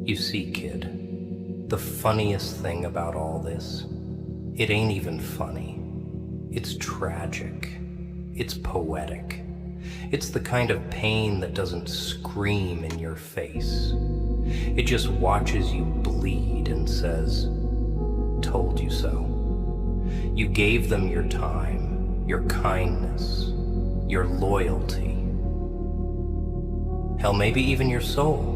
You see, kid, the funniest thing about all this, it ain't even funny. It's tragic. It's poetic. It's the kind of pain that doesn't scream in your face. It just watches you bleed and says, "Told you so." You gave them your time, your kindness, your loyalty. Hell, maybe even your soul.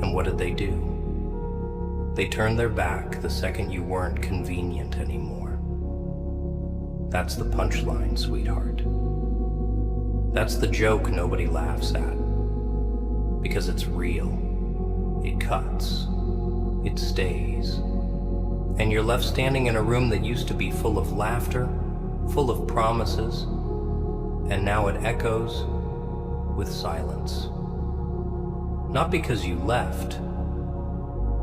And what did they do? They turned their back the second you weren't convenient anymore. That's the punchline, sweetheart. That's the joke nobody laughs at. Because it's real. It cuts. It stays. And you're left standing in a room that used to be full of laughter, full of promises, and now it echoes with silence. Not because you left,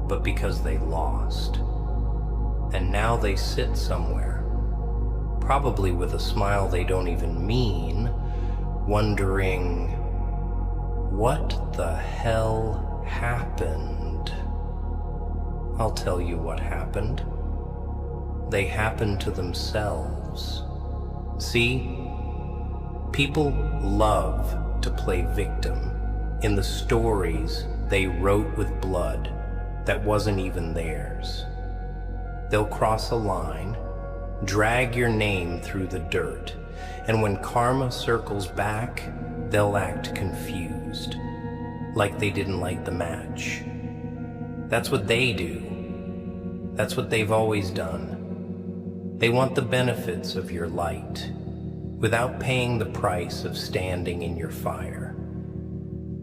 but because they lost. And now they sit somewhere, probably with a smile they don't even mean, wondering, what the hell happened? I'll tell you what happened. They happened to themselves. See, people love to play victim in the stories they wrote with blood that wasn't even theirs. They'll cross a line, drag your name through the dirt, and when karma circles back, they'll act confused, like they didn't light the match. That's what they do. That's what they've always done. They want the benefits of your light without paying the price of standing in your fire.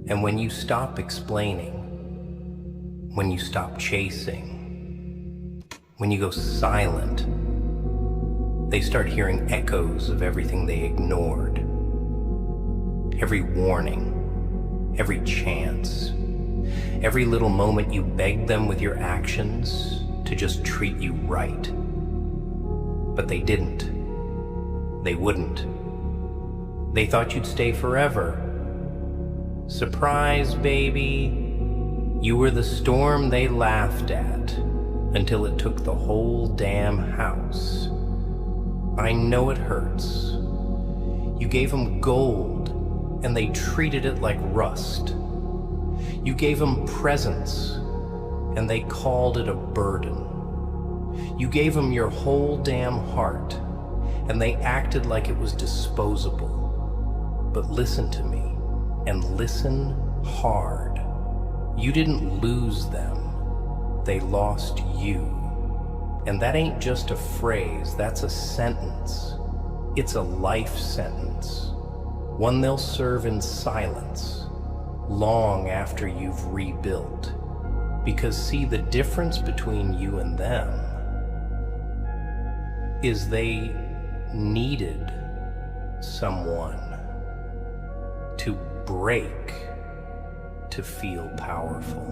And when you stop explaining, when you stop chasing, when you go silent, they start hearing echoes of everything they ignored. Every warning, every chance, every little moment you begged them with your actions to just treat you right. But they didn't. They wouldn't. They thought you'd stay forever. Surprise, baby. You were the storm they laughed at until it took the whole damn house. I know it hurts. You gave them gold and they treated it like rust. You gave them presents and they called it a burden. You gave them your whole damn heart and they acted like it was disposable. But listen to me, and listen hard. You didn't lose them, they lost you. And that ain't just a phrase, that's a sentence. It's a life sentence. One they'll serve in silence, long after you've rebuilt. Because see, the difference between you and them is they needed someone to break to feel powerful.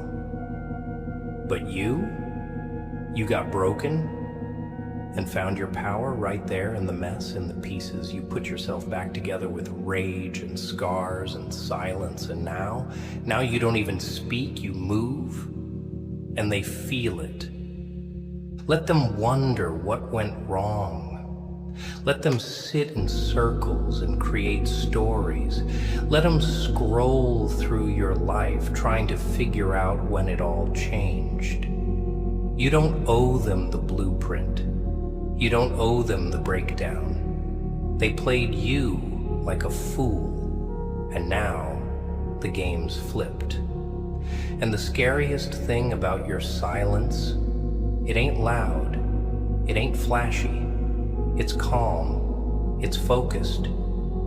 But you got broken and found your power right there in the mess, in the pieces. You put yourself back together with rage and scars and silence, and now you don't even speak, you move, and they feel it. Let them wonder what went wrong. Let them sit in circles and create stories. Let them scroll through your life trying to figure out when it all changed. You don't owe them the blueprint. You don't owe them the breakdown. They played you like a fool, and now the game's flipped. And the scariest thing about your silence, it ain't loud, it ain't flashy, it's calm, it's focused,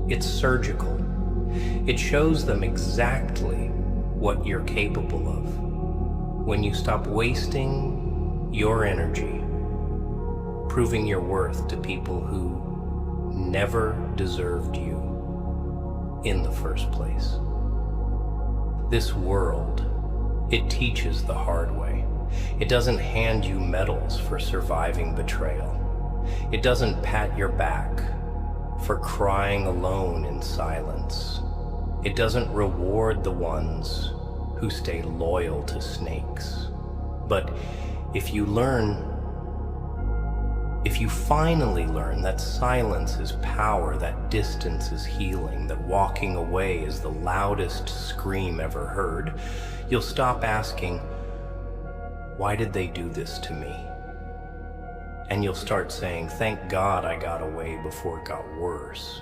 it's surgical. It shows them exactly what you're capable of when you stop wasting your energy, proving your worth to people who never deserved you in the first place. This world, it teaches the hard way. It doesn't hand you medals for surviving betrayal. It doesn't pat your back for crying alone in silence. It doesn't reward the ones who stay loyal to snakes. But if you finally learn that silence is power, that distance is healing, that walking away is the loudest scream ever heard, you'll stop asking, why did they do this to me? And you'll start saying, thank God I got away before it got worse.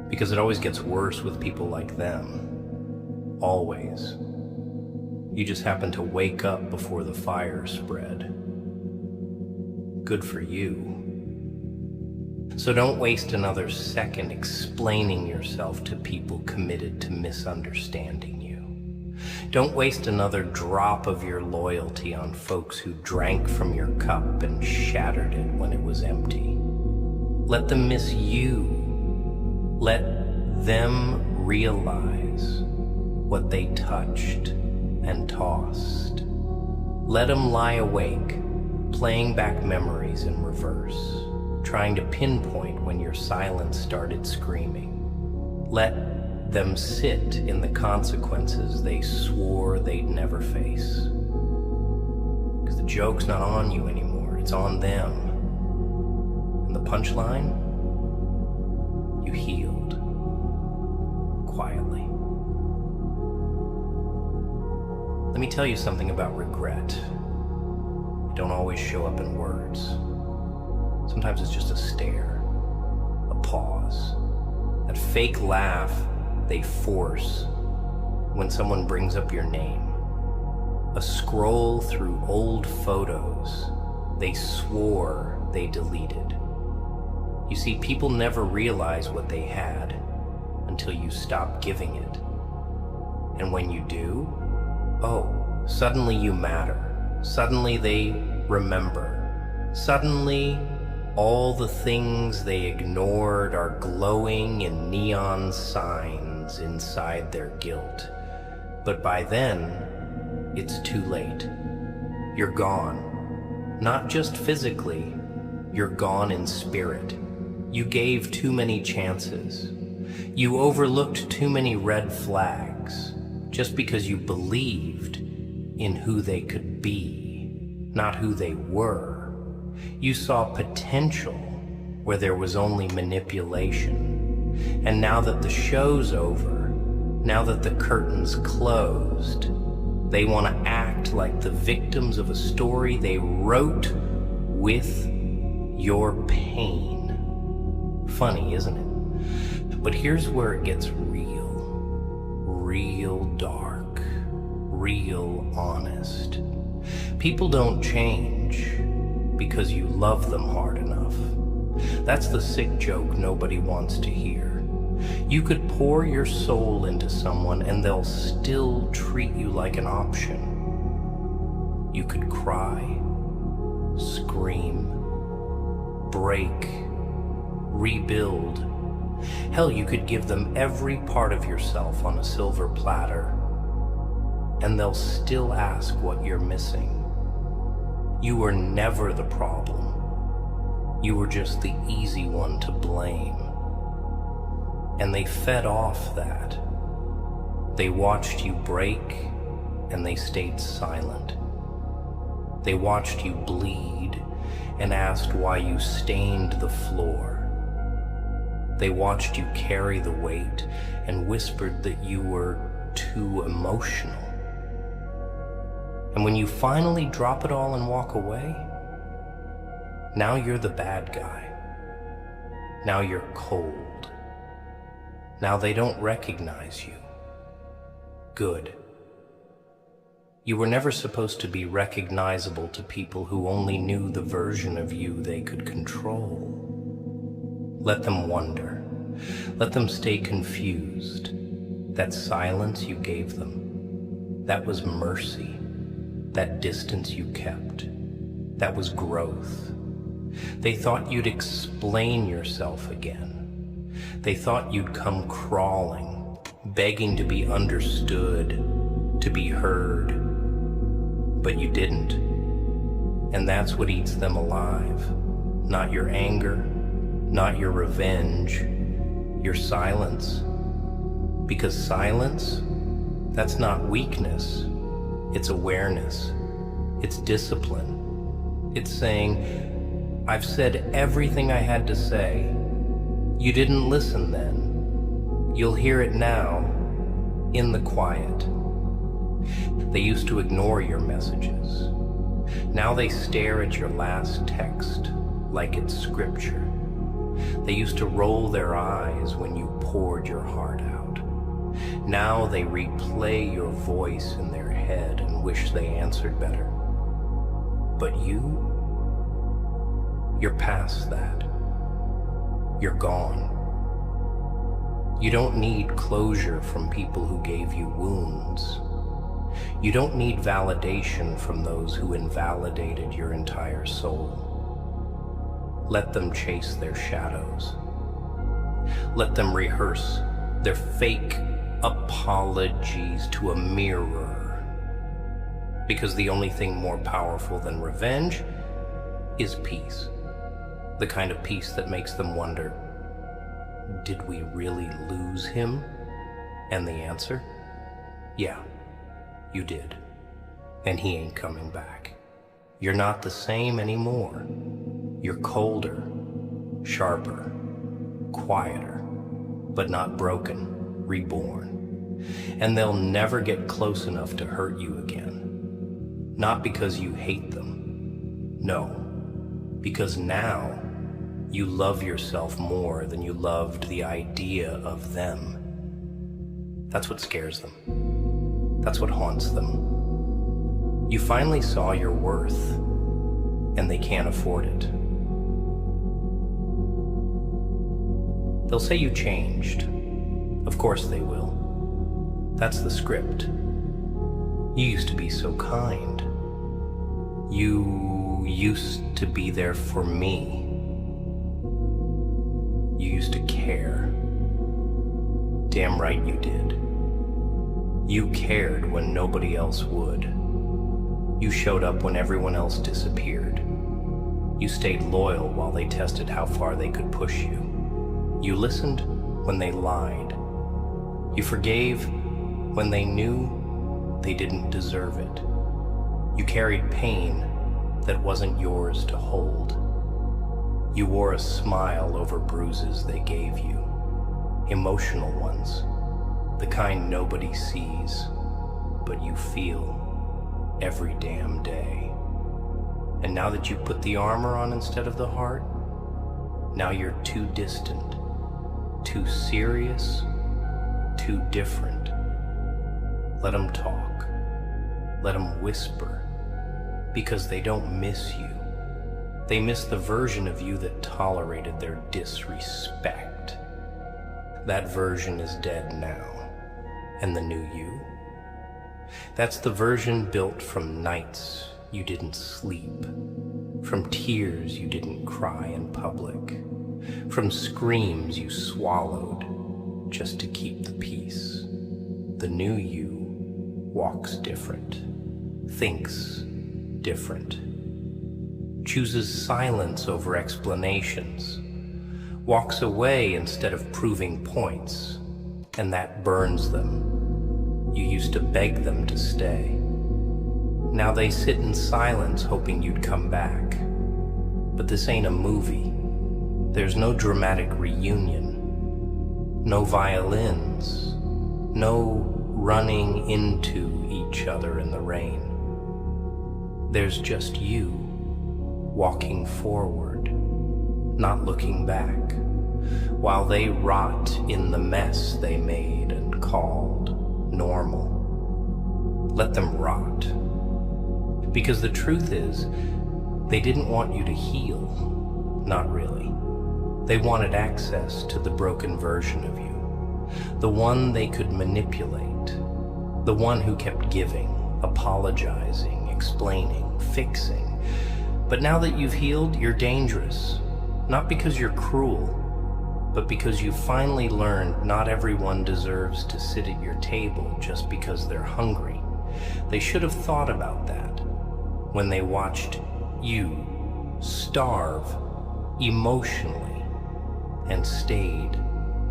Because it always gets worse with people like them. Always. You just happen to wake up before the fire spread. Good for you. So don't waste another second explaining yourself to people committed to misunderstanding you. Don't waste another drop of your loyalty on folks who drank from your cup and shattered it when it was empty. Let them miss you. Let them realize what they touched and tossed. Let them lie awake, playing back memories in reverse, trying to pinpoint when your silence started screaming. Let them sit in the consequences they swore they'd never face. Because the joke's not on you anymore, it's on them. And the punchline? You healed. Quietly. Let me tell you something about regret. It don't always show up in words. Sometimes it's just a stare, a pause, that fake laugh they force when someone brings up your name, a scroll through old photos they swore they deleted. You see, people never realize what they had until you stop giving it. And when you do, oh, suddenly you matter. Suddenly they remember. Suddenly all the things they ignored are glowing in neon signs inside their guilt. But by then, it's too late. You're gone. Not just physically, you're gone in spirit. You gave too many chances. You overlooked too many red flags just because you believed in who they could be, not who they were. You saw potential where there was only manipulation. And now that the show's over, now that the curtain's closed, they want to act like the victims of a story they wrote with your pain. Funny, isn't it? But here's where it gets real dark, real honest. People don't change because you love them hard enough. That's the sick joke nobody wants to hear. You could pour your soul into someone and they'll still treat you like an option. You could cry, scream, break, rebuild. Hell, you could give them every part of yourself on a silver platter, and they'll still ask what you're missing. You were never the problem. You were just the easy one to blame. And they fed off that. They watched you break, and they stayed silent. They watched you bleed and asked why you stained the floor. They watched you carry the weight and whispered that you were too emotional. And when you finally drop it all and walk away, now you're the bad guy. Now you're cold. Now they don't recognize you. Good. You were never supposed to be recognizable to people who only knew the version of you they could control. Let them wonder. Let them stay confused. That silence you gave them, that was mercy. That distance you kept, that was growth. They thought you'd explain yourself again. They thought you'd come crawling, begging to be understood, to be heard. But you didn't. And that's what eats them alive. Not your anger, not your revenge, your silence. Because silence That's not weakness. It's awareness. It's discipline. It's saying, I've said everything I had to say. You didn't listen then. You'll hear it now, in the quiet. They used to ignore your messages. Now they stare at your last text like it's scripture. They used to roll their eyes when you poured your heart out. Now they replay your voice in their head and wish they answered better. But you're past that. You're gone. You don't need closure from people who gave you wounds. You don't need validation from those who invalidated your entire soul. Let them chase their shadows. Let them rehearse their fake apologies to a mirror. Because the only thing more powerful than revenge is peace. The kind of peace that makes them wonder, did we really lose him? And the answer? Yeah, you did. And he ain't coming back. You're not the same anymore. You're colder, sharper, quieter, but not broken, reborn. And they'll never get close enough to hurt you again. Not because you hate them. No, because now you love yourself more than you loved the idea of them. That's what scares them. That's what haunts them. You finally saw your worth, and they can't afford it. They'll say you changed. Of course they will. That's the script. You used to be so kind. You used to be there for me. You used to care. Damn right you did. You cared when nobody else would. You showed up when everyone else disappeared. You stayed loyal while they tested how far they could push you. You listened when they lied. You forgave when they knew they didn't deserve it. You carried pain that wasn't yours to hold. You wore a smile over bruises they gave you. Emotional ones. The kind nobody sees, but you feel every damn day. And now that you put the armor on instead of the heart, now you're too distant, too serious, too different. Let them talk. Let them whisper, because they don't miss you. They miss the version of you that tolerated their disrespect. That version is dead now. And the new you? That's the version built from nights you didn't sleep, from tears you didn't cry in public, from screams you swallowed just to keep the peace. The new you walks different, thinks different, chooses silence over explanations, walks away instead of proving points, and that burns them. You used to beg them to stay. Now they sit in silence hoping you'd come back. But this ain't a movie. There's no dramatic reunion, no violins, no running into each other in the rain. There's just you walking forward, not looking back, while they rot in the mess they made and called normal. Let them rot. Because the truth is, they didn't want you to heal. Not really. They wanted access to the broken version of you. The one they could manipulate. The one who kept giving, apologizing, explaining, fixing. But now that you've healed, you're dangerous. Not because you're cruel, but because you finally learned not everyone deserves to sit at your table just because they're hungry. They should have thought about that when they watched you starve emotionally and stayed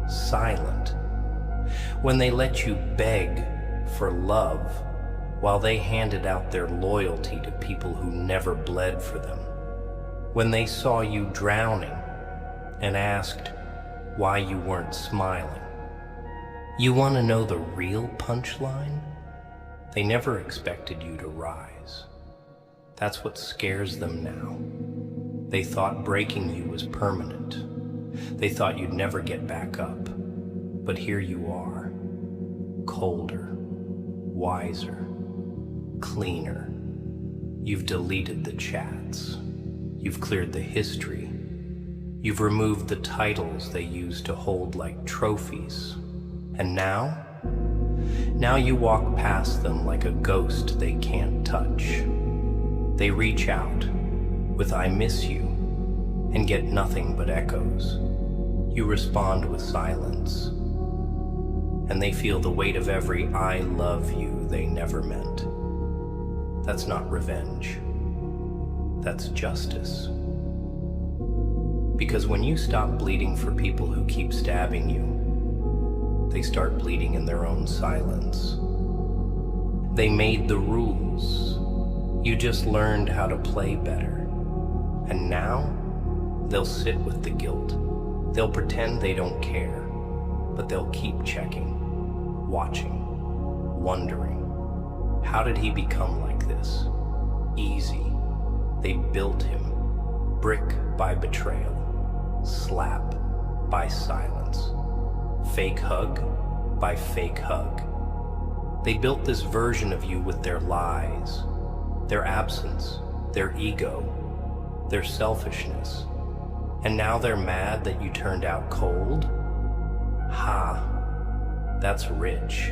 silent. When they let you beg for love while they handed out their loyalty to people who never bled for them. When they saw you drowning and asked why you weren't smiling. You want to know the real punchline? They never expected you to rise. That's what scares them now. They thought breaking you was permanent. They thought you'd never get back up. But here you are, colder, wiser, cleaner. You've deleted the chats. You've cleared the history. You've removed the titles they used to hold like trophies. And now you walk past them like a ghost they can't touch. They reach out with "I miss you" and get nothing but echoes. You respond with silence. And they feel the weight of every "I love you" they never meant. That's not revenge. That's justice. Because when you stop bleeding for people who keep stabbing you, they start bleeding in their own silence. They made the rules. You just learned how to play better. And now, they'll sit with the guilt. They'll pretend they don't care, but they'll keep checking, watching, wondering. How did he become like this? Easy. They built him, brick by betrayal, slap by silence, fake hug by fake hug. They built this version of you with their lies, their absence, their ego, their selfishness. And now they're mad that you turned out cold? Ha, that's rich.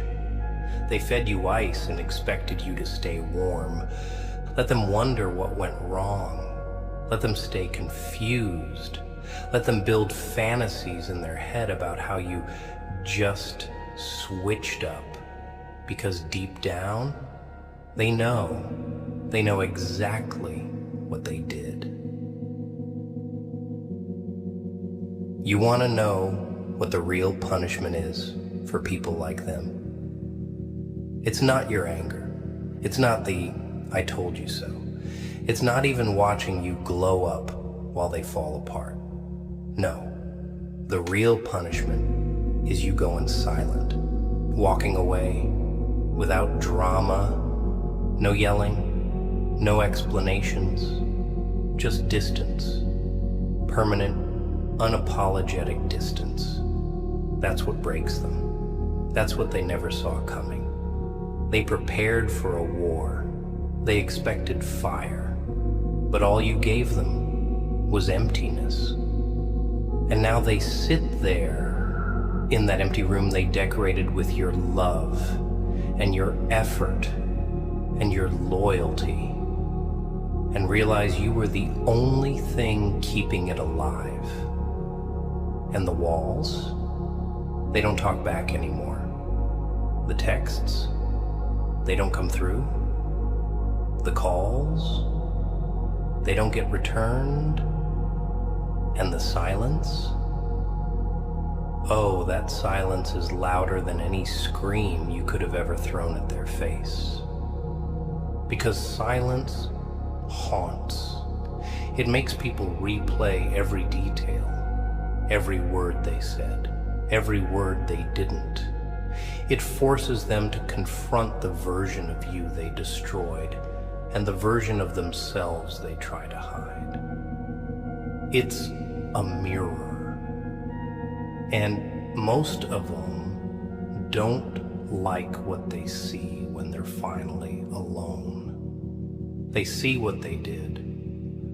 They fed you ice and expected you to stay warm. Let them wonder what went wrong. Let them stay confused. Let them build fantasies in their head about how you just switched up. Because deep down, they know exactly what they did. You want to know what the real punishment is for people like them? It's not your anger. It's not the "I told you so." It's not even watching you glow up while they fall apart. No, the real punishment is you going silent, walking away without drama, no yelling, no explanations, just distance, permanent, unapologetic distance. That's what breaks them. That's what they never saw coming. They prepared for a war. They expected fire, but all you gave them was emptiness. And now they sit there in that empty room they decorated with your love and your effort and your loyalty, and realize you were the only thing keeping it alive. And the walls, they don't talk back anymore. The texts, they don't come through. The calls, they don't get returned. And the silence? Oh, that silence is louder than any scream you could have ever thrown at their face. Because silence haunts. It makes people replay every detail, every word they said, every word they didn't. It forces them to confront the version of you they destroyed and the version of themselves they try to hide. It's a mirror. And most of them don't like what they see when they're finally alone. They see what they did,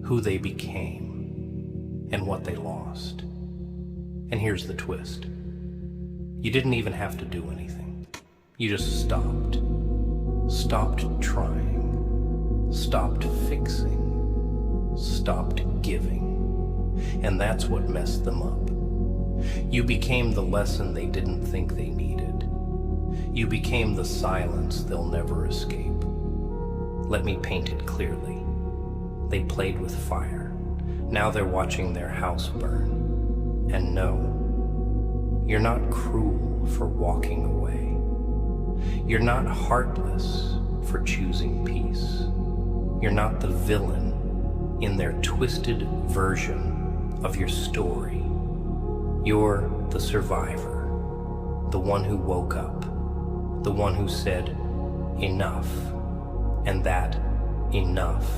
who they became, and what they lost. And here's the twist. You didn't even have to do anything. You just stopped. Stopped trying. Stopped fixing. Stopped giving. And that's what messed them up. You became the lesson they didn't think they needed. You became the silence they'll never escape. Let me paint it clearly. They played with fire. Now they're watching their house burn. And no, you're not cruel for walking away. You're not heartless for choosing peace. You're not the villain in their twisted version of your story. You're the survivor, the one who woke up, the one who said, enough, and that enough,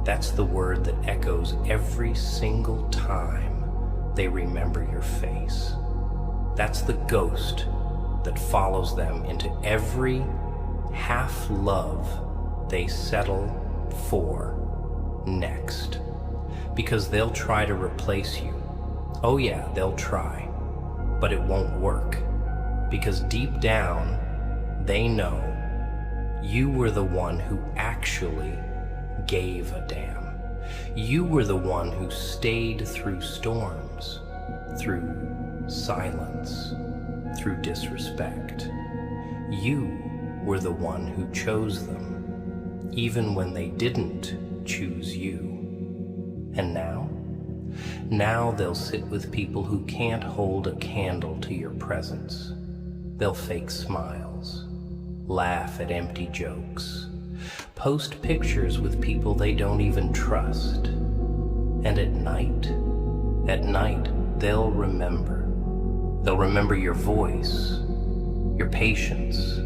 that's the word that echoes every single time they remember your face. That's the ghost that follows them into every half-love they settle for next. Because they'll try to replace you. Oh yeah, they'll try, but it won't work. Because deep down, they know you were the one who actually gave a damn. You were the one who stayed through storms, through silence, through disrespect. You were the one who chose them, even when they didn't choose you. And now? Now they'll sit with people who can't hold a candle to your presence. They'll fake smiles, laugh at empty jokes, post pictures with people they don't even trust. And at night, they'll remember. They'll remember your voice, your patience,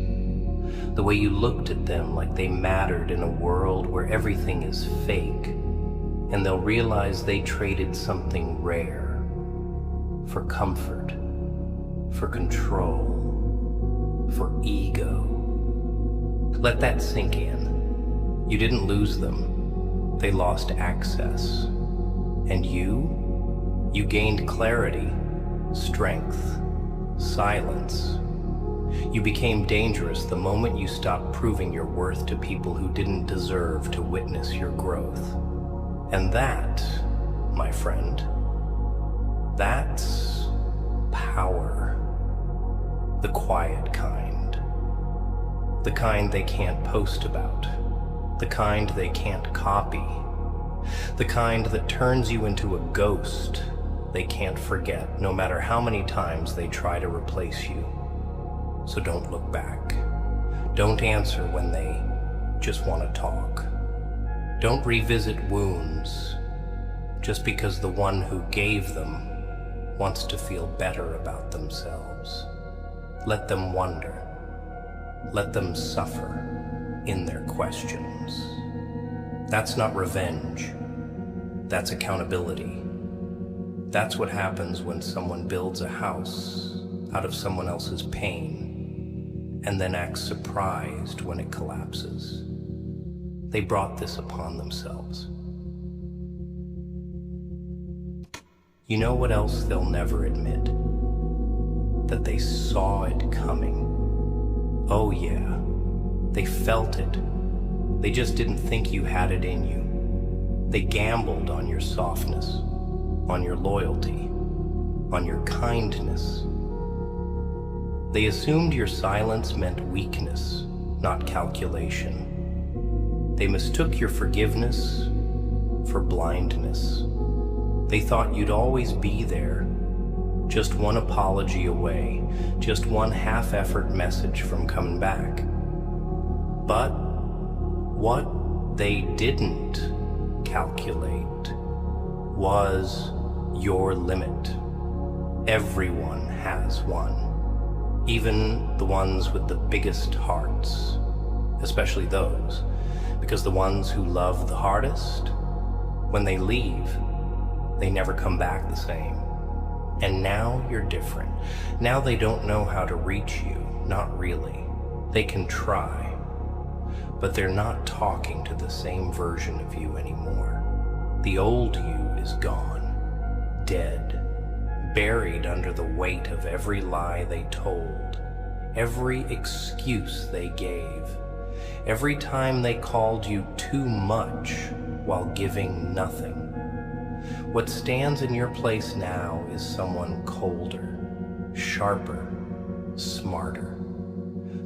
the way you looked at them like they mattered in a world where everything is fake. And they'll realize they traded something rare for comfort, for control, for ego. Let that sink in. You didn't lose them. They lost access. And you gained clarity, strength, silence. You became dangerous the moment you stopped proving your worth to people who didn't deserve to witness your growth. And that, my friend, that's power. The quiet kind. The kind they can't post about. The kind they can't copy. The kind that turns you into a ghost they can't forget, no matter how many times they try to replace you. So don't look back. Don't answer when they just want to talk. Don't revisit wounds just because the one who gave them wants to feel better about themselves. Let them wonder. Let them suffer in their questions. That's not revenge. That's accountability. That's what happens when someone builds a house out of someone else's pain and then acts surprised when it collapses. They brought this upon themselves. You know what else they'll never admit? That they saw it coming. Oh yeah, they felt it. They just didn't think you had it in you. They gambled on your softness, on your loyalty, on your kindness. They assumed your silence meant weakness, not calculation. They mistook your forgiveness for blindness. They thought you'd always be there, just one apology away, just one half-effort message from coming back. But what they didn't calculate was your limit. Everyone has one, even the ones with the biggest hearts, especially those. Because the ones who love the hardest, when they leave, they never come back the same. And now you're different. Now they don't know how to reach you. Not really. They can try. But they're not talking to the same version of you anymore. The old you is gone. Dead. Buried under the weight of every lie they told. Every excuse they gave. Every time they called you too much while giving nothing. What stands in your place now is someone colder, sharper, smarter.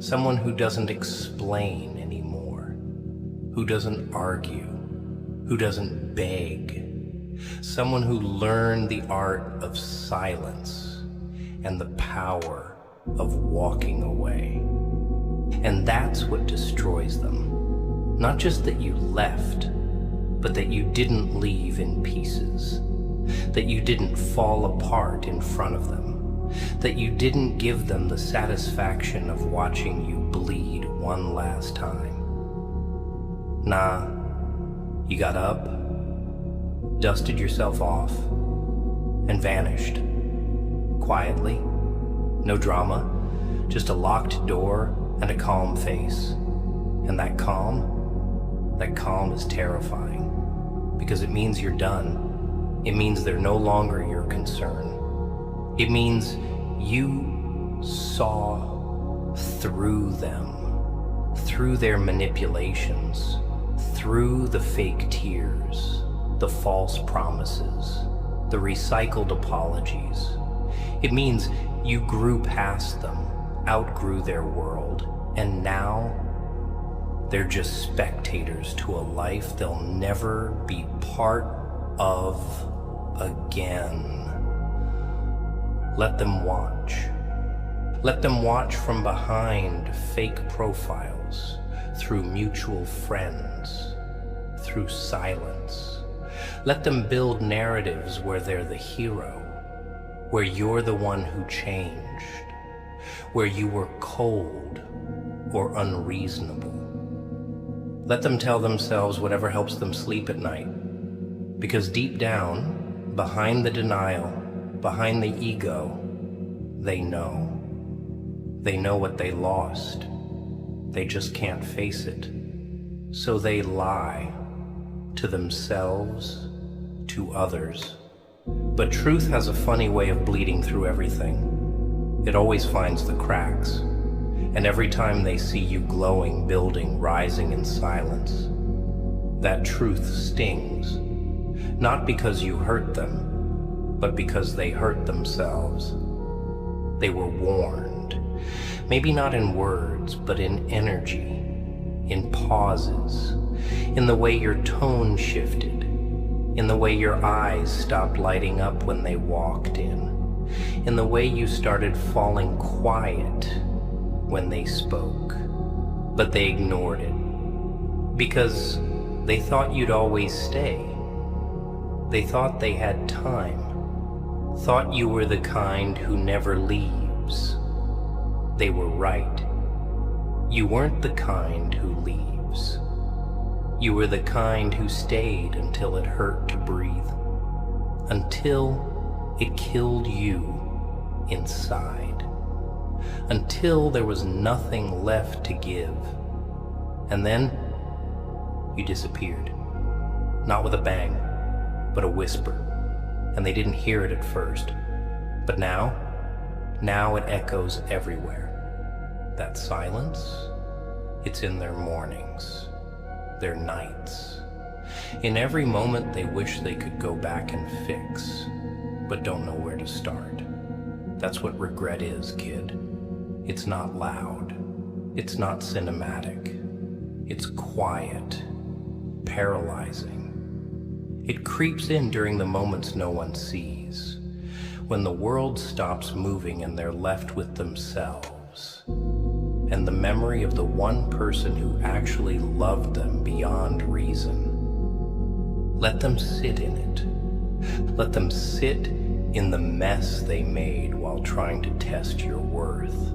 Someone who doesn't explain anymore, who doesn't argue, who doesn't beg. Someone who learned the art of silence and the power of walking away. And that's what destroys them. Not just that you left, but that you didn't leave in pieces. That you didn't fall apart in front of them. That you didn't give them the satisfaction of watching you bleed one last time. Nah, you got up, dusted yourself off, and vanished. Quietly, no drama, just a locked door and a calm face. And that calm is terrifying, because it means you're done. It means they're no longer your concern. It means you saw through them, through their manipulations, through the fake tears, the false promises, the recycled apologies. It means you grew past them, outgrew their world, and now they're just spectators to a life they'll never be part of again. Let them watch. Let them watch from behind fake profiles, through mutual friends, through silence. Let them build narratives where they're the hero, where you're the one who changed, where you were cold or unreasonable. Let them tell themselves whatever helps them sleep at night, because deep down, behind the denial, behind the ego, they know. They know what they lost. They just can't face it. So they lie to themselves, to others. But truth has a funny way of bleeding through everything. It always finds the cracks. And every time they see you glowing, building, rising in silence, that truth stings. Not because you hurt them, but because they hurt themselves. They were warned. Maybe not in words, but in energy, in pauses, in the way your tone shifted, in the way your eyes stopped lighting up when they walked in the way you started falling quiet when they spoke. But they ignored it, because they thought you'd always stay. They thought they had time, thought you were the kind who never leaves. They were right. You weren't the kind who leaves. You were the kind who stayed until it hurt to breathe, until it killed you inside, until there was nothing left to give. And then you disappeared, not with a bang, but a whisper. And they didn't hear it at first, but now it echoes everywhere. That silence, it's in their mornings, their nights. In every moment they wish they could go back and fix, but don't know where to start. That's what regret is, kid. It's not loud. It's not cinematic. It's quiet, paralyzing. It creeps in during the moments no one sees, when the world stops moving and they're left with themselves, and the memory of the one person who actually loved them beyond reason. Let them sit in it. Let them sit in the mess they made while trying to test your worth.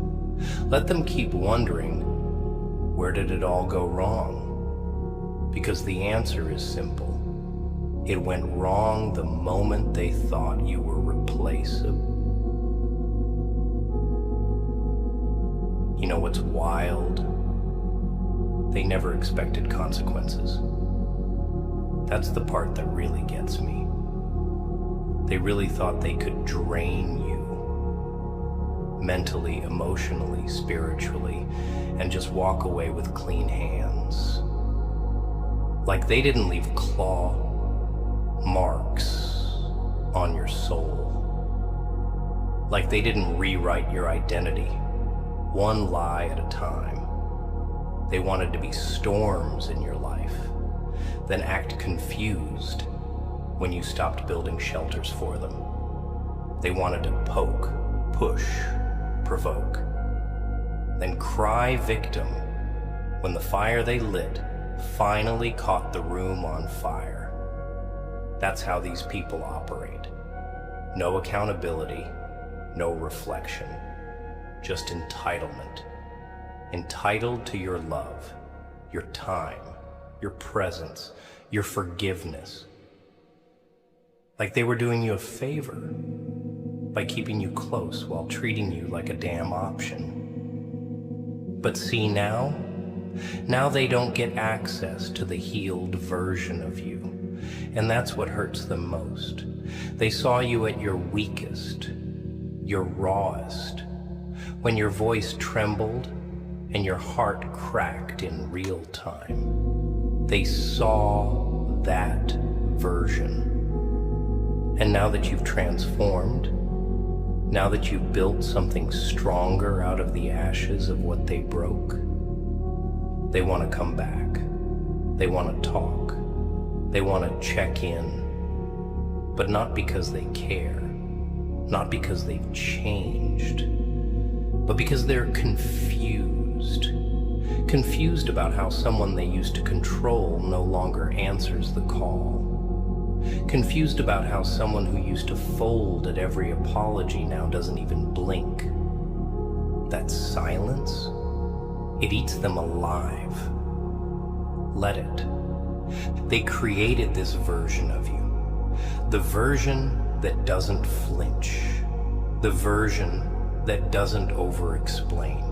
Let them keep wondering, where did it all go wrong? Because the answer is simple. It went wrong the moment they thought you were replaceable. You know what's wild? They never expected consequences. That's the part that really gets me. They really thought they could drain you, mentally, emotionally, spiritually, and just walk away with clean hands. Like they didn't leave claw marks on your soul. Like they didn't rewrite your identity, one lie at a time. They wanted to be storms in your life, then act confused when you stopped building shelters for them. They wanted to poke, push, provoke. then cry victim when the fire they lit finally caught the room on fire. That's how these people operate. No accountability, no reflection, just entitlement. Entitled to your love, your time, your presence, your forgiveness. Like they were doing you a favor by keeping you close while treating you like a damn option. But see now they don't get access to the healed version of you. And that's what hurts them most. They saw you at your weakest, your rawest, when your voice trembled and your heart cracked in real time. They saw that version. And now that you've transformed, now that you've built something stronger out of the ashes of what they broke, they want to come back. They want to talk. They want to check in. But not because they care, not because they've changed, but because they're confused. Confused about how someone they used to control no longer answers the call. Confused about how someone who used to fold at every apology now doesn't even blink. That silence, it eats them alive. Let it. They created this version of you. The version that doesn't flinch. The version that doesn't over-explain.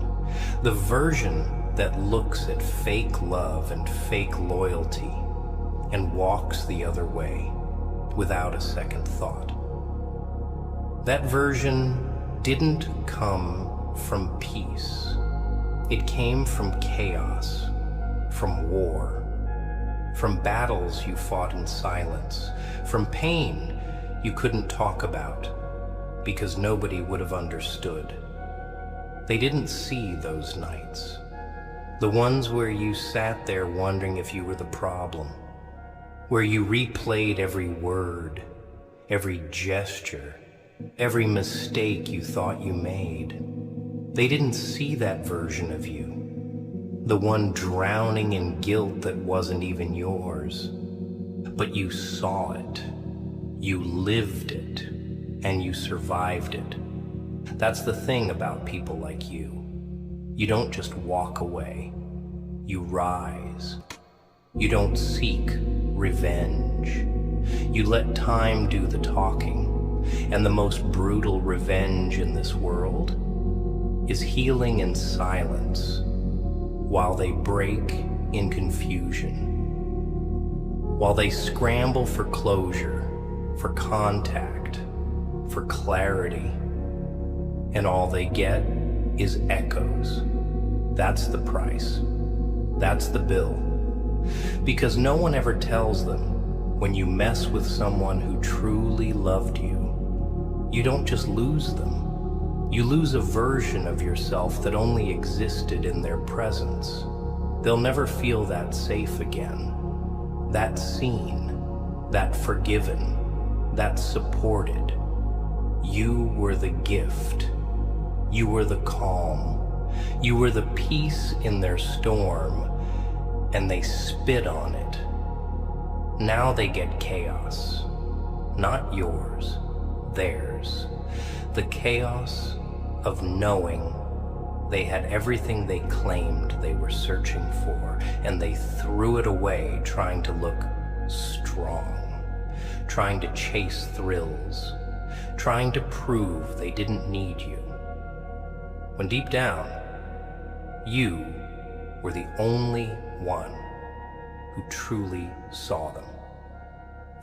The version that looks at fake love and fake loyalty and walks the other way without a second thought. That version didn't come from peace. It came from chaos, from war, from battles you fought in silence, from pain you couldn't talk about because nobody would have understood. They didn't see those nights, the ones where you sat there wondering if you were the problem, where you replayed every word, every gesture, every mistake you thought you made. They didn't see that version of you, the one drowning in guilt that wasn't even yours. But you saw it, you lived it, and you survived it. That's the thing about people like you. You don't just walk away, you rise. You don't seek revenge. You let time do the talking, and the most brutal revenge in this world is healing in silence while they break in confusion, while they scramble for closure, for contact, for clarity, and all they get is echoes. That's the price. That's the bill. Because no one ever tells them when you mess with someone who truly loved you, you don't just lose them. You lose a version of yourself that only existed in their presence. They'll never feel that safe again, that seen, that forgiven, that supported. You were the gift. You were the calm. You were the peace in their storm, and they spit on it. Now they get chaos. Not yours, theirs. The chaos of knowing they had everything they claimed they were searching for, and they threw it away trying to look strong, trying to chase thrills, trying to prove they didn't need you. When deep down, you were the only one who truly saw them,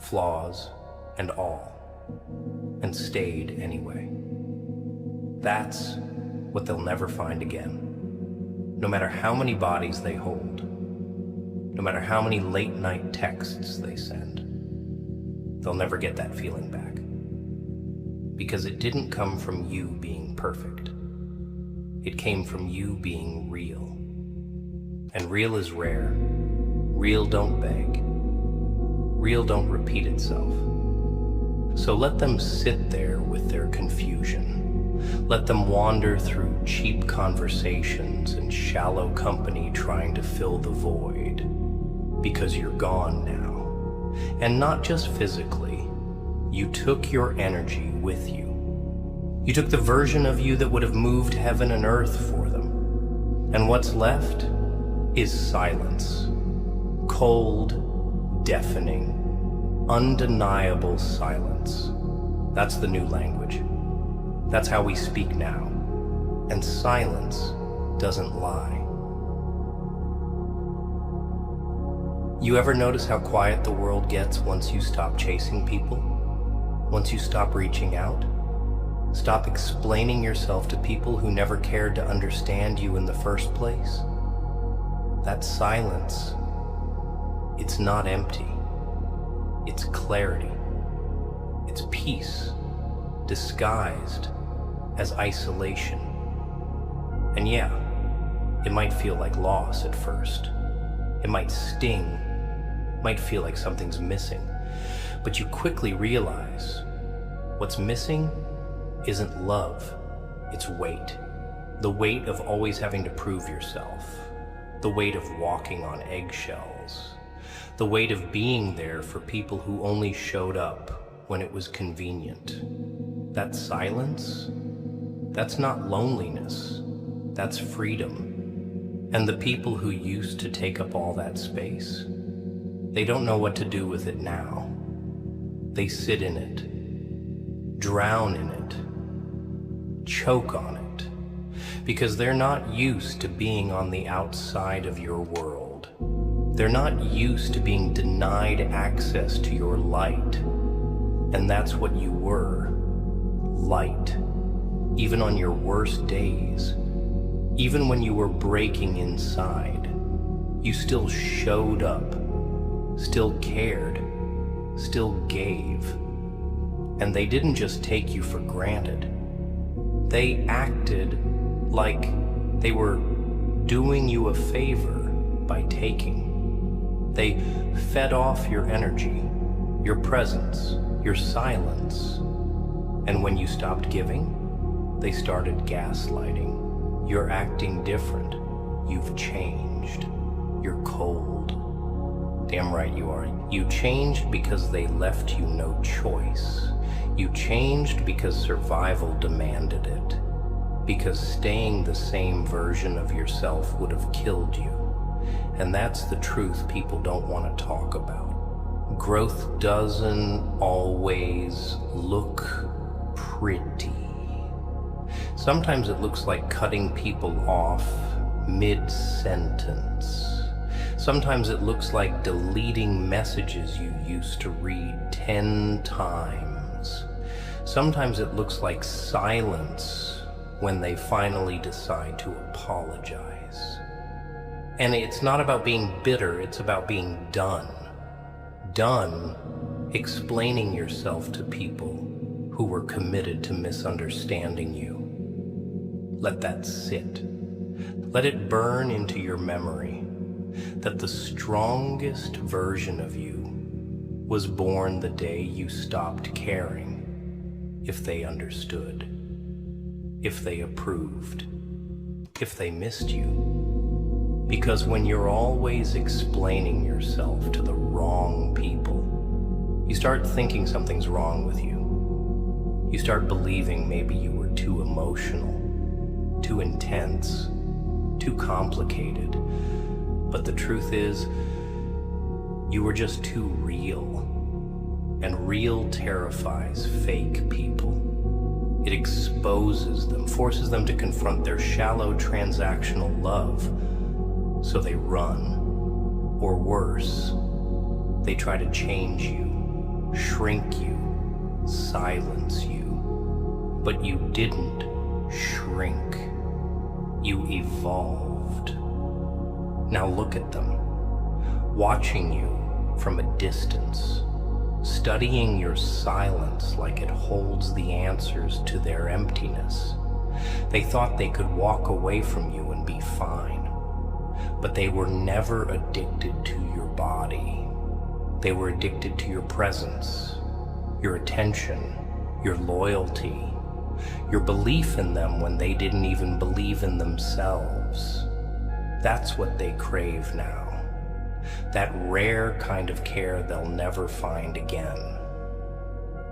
flaws and all, and stayed anyway. That's what they'll never find again. No matter how many bodies they hold, no matter how many late night texts they send, they'll never get that feeling back. Because it didn't come from you being perfect. It came from you being real. And real is rare. Real don't beg. Real don't repeat itself. So let them sit there with their confusion. Let them wander through cheap conversations and shallow company trying to fill the void, because you're gone now. And not just physically, you took your energy with you. You took the version of you that would have moved heaven and earth for them. And what's left is silence. Cold, deafening, undeniable silence. That's the new language. That's how we speak now. And silence doesn't lie. You ever notice how quiet the world gets once you stop chasing people? Once you stop reaching out? Stop explaining yourself to people who never cared to understand you in the first place? That silence, it's not empty. It's clarity. It's peace, disguised as isolation. And yeah, it might feel like loss at first. It might sting, might feel like something's missing. But you quickly realize what's missing isn't love, it's weight. The weight of always having to prove yourself. The weight of walking on eggshells. The weight of being there for people who only showed up when it was convenient. That silence, that's not loneliness, that's freedom. And the people who used to take up all that space, they don't know what to do with it now. They sit in it, drown in it, choke on it, because they're not used to being on the outside of your world. They're not used to being denied access to your light. And that's what you were, light. Even on your worst days, even when you were breaking inside, you still showed up, still cared, still gave. And they didn't just take you for granted. They acted like they were doing you a favor by taking. They fed off your energy, your presence, your silence. And when you stopped giving, they started gaslighting. You're acting different. You've changed. You're cold. Damn right you are. You changed because they left you no choice. You changed because survival demanded it. Because staying the same version of yourself would have killed you. And that's the truth people don't want to talk about. Growth doesn't always look pretty. Sometimes it looks like cutting people off mid-sentence. Sometimes it looks like deleting messages you used to read 10 times. Sometimes it looks like silence when they finally decide to apologize. And it's not about being bitter, it's about being done. Done explaining yourself to people who were committed to misunderstanding you. Let that sit. Let it burn into your memory that the strongest version of you was born the day you stopped caring if they understood, if they approved, if they missed you. Because when you're always explaining yourself to the wrong people, you start thinking something's wrong with you. You start believing maybe you were too emotional, too intense, too complicated. But the truth is, you were just too real. And real terrifies fake people. It exposes them, forces them to confront their shallow transactional love. So they run. Or worse, they try to change you, shrink you, silence you. But you didn't shrink. You evolved. Now look at them, watching you from a distance, studying your silence like it holds the answers to their emptiness. They thought they could walk away from you and be fine, but they were never addicted to your body. They were addicted to your presence, your attention, your loyalty, your belief in them when they didn't even believe in themselves. That's what they crave now. That rare kind of care they'll never find again.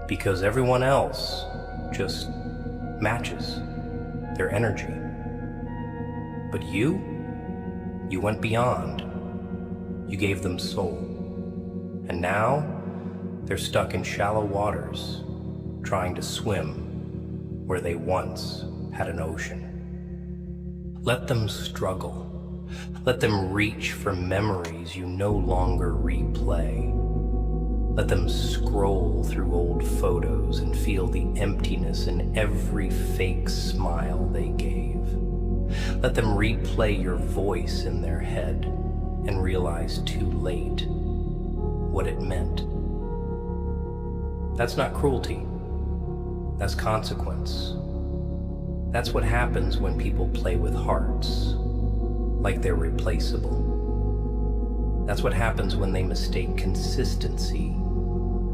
Because everyone else just matches their energy. But you went beyond. You gave them soul. And now they're stuck in shallow waters, trying to swim where they once had an ocean. Let them struggle. Let them reach for memories you no longer replay. Let them scroll through old photos and feel the emptiness in every fake smile they gave. Let them replay your voice in their head and realize too late what it meant. That's not cruelty. That's consequence. That's what happens when people play with hearts, like they're replaceable. That's what happens when they mistake consistency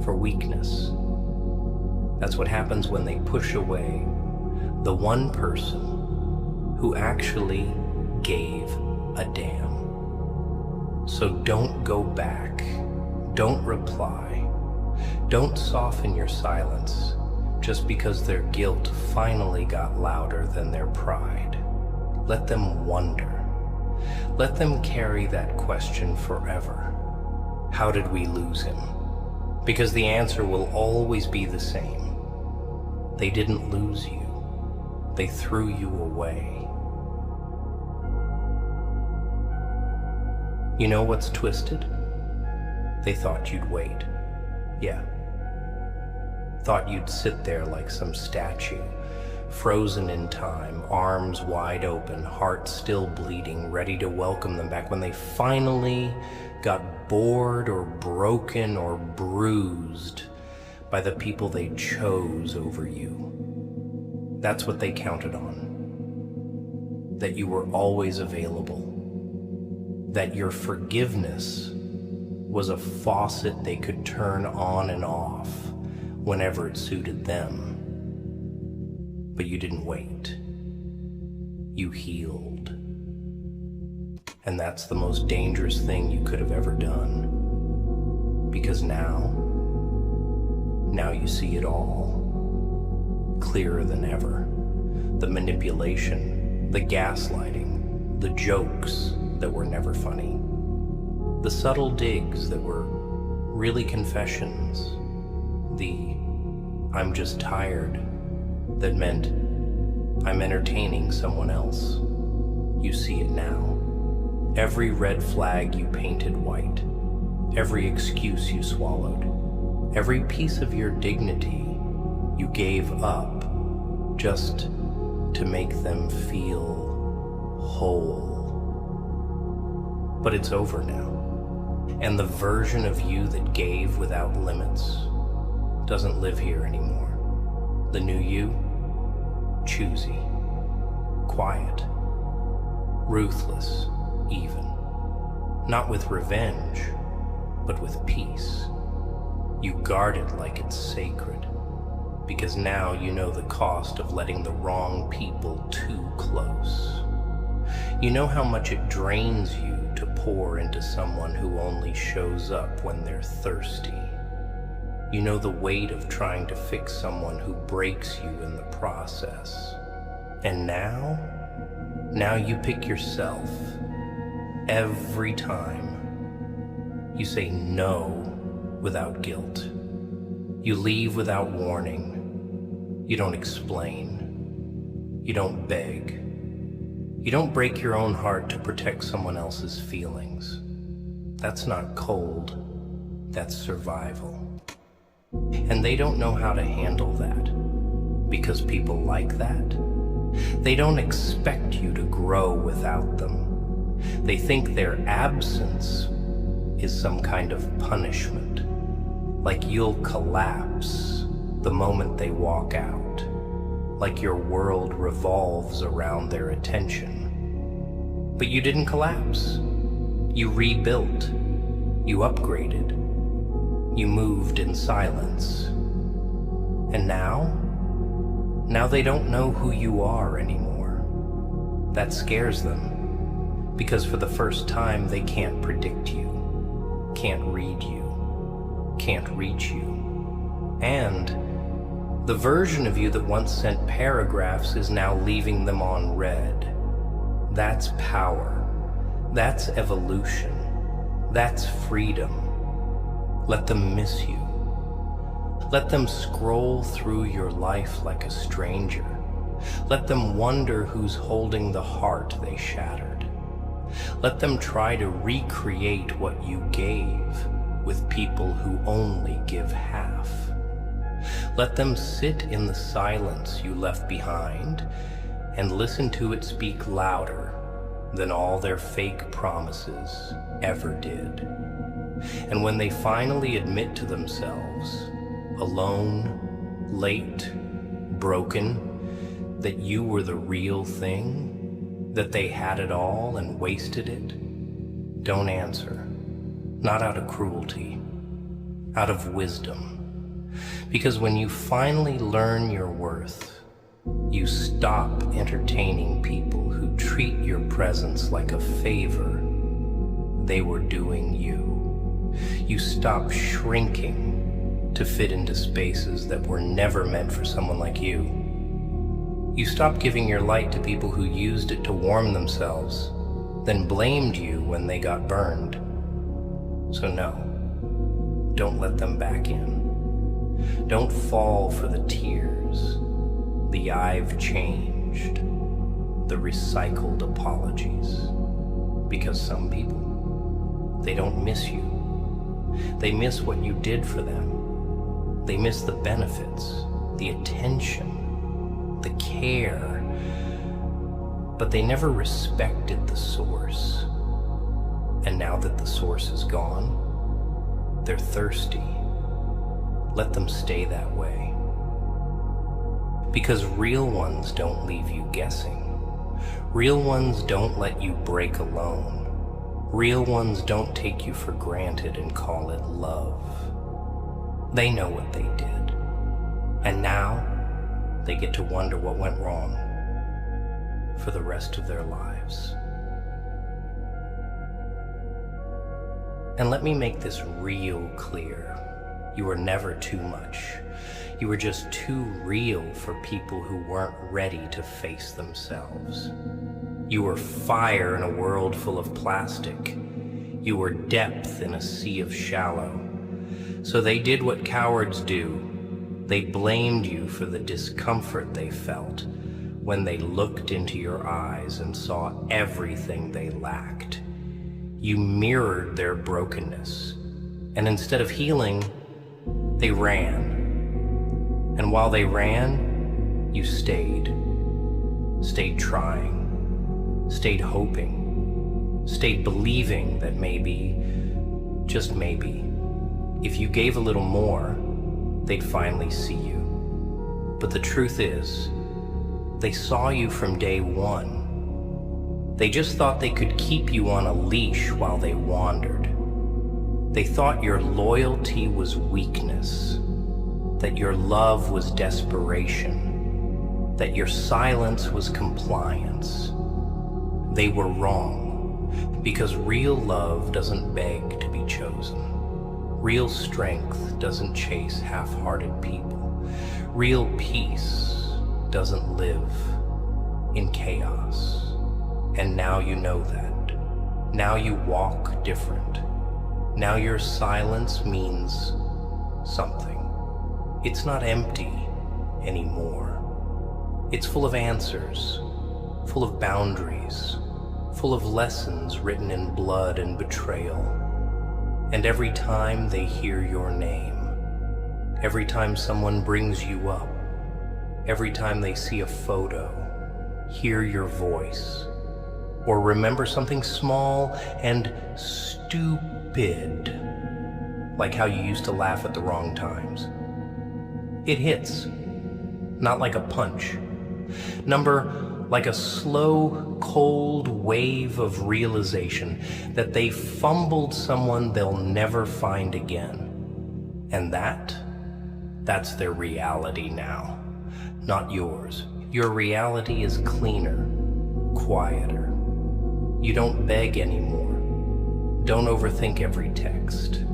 for weakness. That's what happens when they push away the one person who actually gave a damn. So don't go back. Don't reply. Don't soften your silence just because their guilt finally got louder than their pride. Let them wonder. Let them carry that question forever. How did we lose him? Because the answer will always be the same. They didn't lose you. They threw you away. You know what's twisted? They thought you'd wait. Yeah. Thought you'd sit there like some statue, frozen in time, arms wide open, heart still bleeding, ready to welcome them back when they finally got bored or broken or bruised by the people they chose over you. That's what they counted on. That you were always available. That your forgiveness was a faucet they could turn on and off whenever it suited them. But you didn't wait. You healed. And that's the most dangerous thing you could have ever done. Because now you see it all, clearer than ever. The manipulation, the gaslighting, the jokes that were never funny. The subtle digs that were really confessions. The "I'm just tired" that meant I'm entertaining someone else. You see it now. Every red flag you painted white. Every excuse you swallowed. Every piece of your dignity you gave up just to make them feel whole. But it's over now. And the version of you that gave without limits doesn't live here anymore. The new you, choosy, quiet, ruthless even. Not with revenge, but with peace. You guard it like it's sacred, because now you know the cost of letting the wrong people too close. You know how much it drains you to pour into someone who only shows up when they're thirsty. You know the weight of trying to fix someone who breaks you in the process. And now you pick yourself every time. You say no without guilt. You leave without warning. You don't explain. You don't beg. You don't break your own heart to protect someone else's feelings. That's not cold. That's survival. And they don't know how to handle that, because people like that. They don't expect you to grow without them. They think their absence is some kind of punishment, like you'll collapse the moment they walk out, like your world revolves around their attention. But you didn't collapse. You rebuilt. You upgraded. You moved in silence. And now Now they don't know who you are anymore. That scares them, because for the first time they can't predict you, can't read you, can't reach you. And the version of you that once sent paragraphs is now leaving them on red. That's power. That's evolution. That's freedom. Let them miss you. Let them scroll through your life like a stranger. Let them wonder who's holding the heart they shattered. Let them try to recreate what you gave with people who only give half. Let them sit in the silence you left behind and listen to it speak louder than all their fake promises ever did. And when they finally admit to themselves, alone, late, broken, that you were the real thing, that they had it all and wasted it, don't answer. Not out of cruelty, out of wisdom. Because when you finally learn your worth, you stop entertaining people who treat your presence like a favor they were doing you. You stop shrinking to fit into spaces that were never meant for someone like you. You stop giving your light to people who used it to warm themselves, then blamed you when they got burned. So no, don't let them back in. Don't fall for the tears, the "I've changed," the recycled apologies. Because some people, they don't miss you. They miss what you did for them. They miss the benefits, the attention, the care, but they never respected the source. And now that the source is gone, they're thirsty. Let them stay that way. Because real ones don't leave you guessing. Real ones don't let you break alone. Real ones don't take you for granted and call it love. They know what they did. And now they get to wonder what went wrong for the rest of their lives. And let me make this real clear. You were never too much. You were just too real for people who weren't ready to face themselves. You were fire in a world full of plastic. You were depth in a sea of shallow. So they did what cowards do. They blamed you for the discomfort they felt when they looked into your eyes and saw everything they lacked. You mirrored their brokenness, and instead of healing, they ran. And while they ran, you stayed trying, stayed hoping, stayed believing that maybe, just maybe, if you gave a little more, they'd finally see you. But the truth is, they saw you from day one. They just thought they could keep you on a leash while they wandered. They thought your loyalty was weakness, that your love was desperation, that your silence was compliance. They were wrong, because real love doesn't beg to be chosen. Real strength doesn't chase half-hearted people. Real peace doesn't live in chaos. And now you know that. Now you walk different. Now your silence means something. It's not empty anymore. It's full of answers, full of boundaries, full of lessons written in blood and betrayal. And every time they hear your name, every time someone brings you up, every time they see a photo, hear your voice, or remember something small and stupid, like how you used to laugh at the wrong times, it hits, not like a punch. Number, like a slow, cold wave of realization that they fumbled someone they'll never find again. And that's their reality now. not yours. Your reality is cleaner, quieter. You don't beg anymore. Don't overthink every text.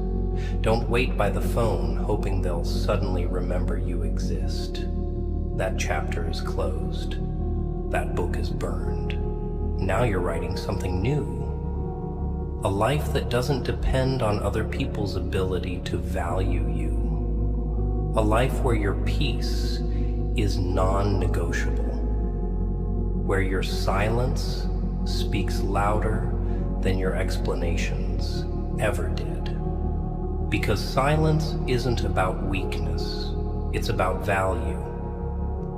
Don't wait by the phone hoping they'll suddenly remember you exist. That chapter is closed. That book is burned. Now you're writing something new. A life that doesn't depend on other people's ability to value you. A life where your peace is non-negotiable. Where your silence speaks louder than your explanations ever did. Because silence isn't about weakness, it's about value.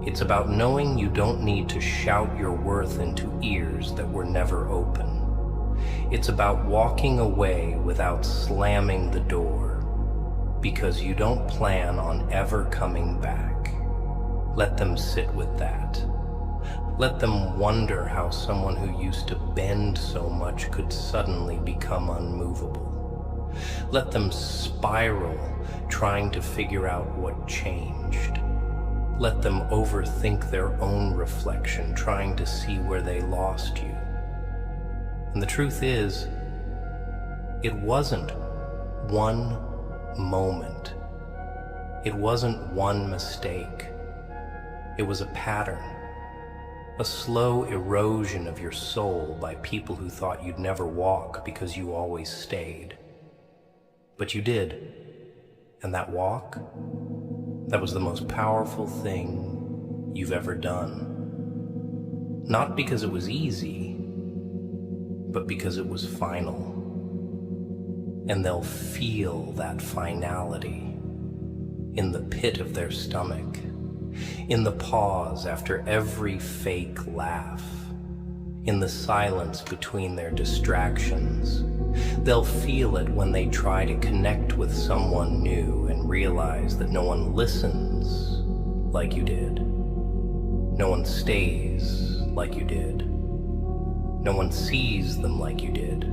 It's about knowing you don't need to shout your worth into ears that were never open. It's about walking away without slamming the door, because you don't plan on ever coming back. Let them sit with that. Let them wonder how someone who used to bend so much could suddenly become unmovable. Let them spiral, trying to figure out what changed. Let them overthink their own reflection, trying to see where they lost you. And the truth is, it wasn't one moment. It wasn't one mistake. It was a pattern. A slow erosion of your soul by people who thought you'd never walk because you always stayed. But you did. And that walk, that was the most powerful thing you've ever done. Not because it was easy, but because it was final. And they'll feel that finality in the pit of their stomach, in the pause after every fake laugh, in the silence between their distractions. They'll feel it when they try to connect with someone new and realize that no one listens like you did. No one stays like you did. No one sees them like you did.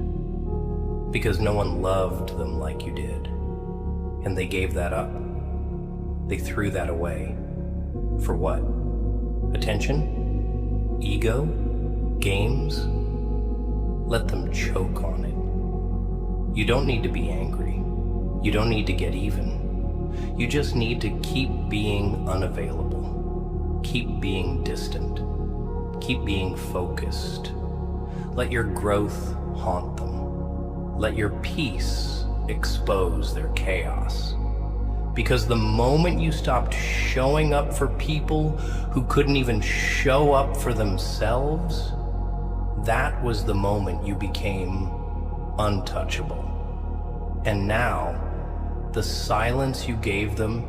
Because no one loved them like you did. And they gave that up. They threw that away. For what? Attention? Ego? Games? Let them choke on it. You don't need to be angry. You don't need to get even. You just need to keep being unavailable. Keep being distant. Keep being focused. Let your growth haunt them. Let your peace expose their chaos. Because the moment you stopped showing up for people who couldn't even show up for themselves, that was the moment you became untouchable. And now, the silence you gave them,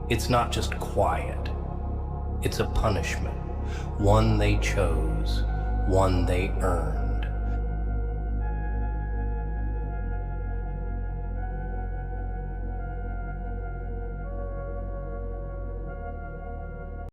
it's not just quiet. It's a punishment, one they chose, one they earned.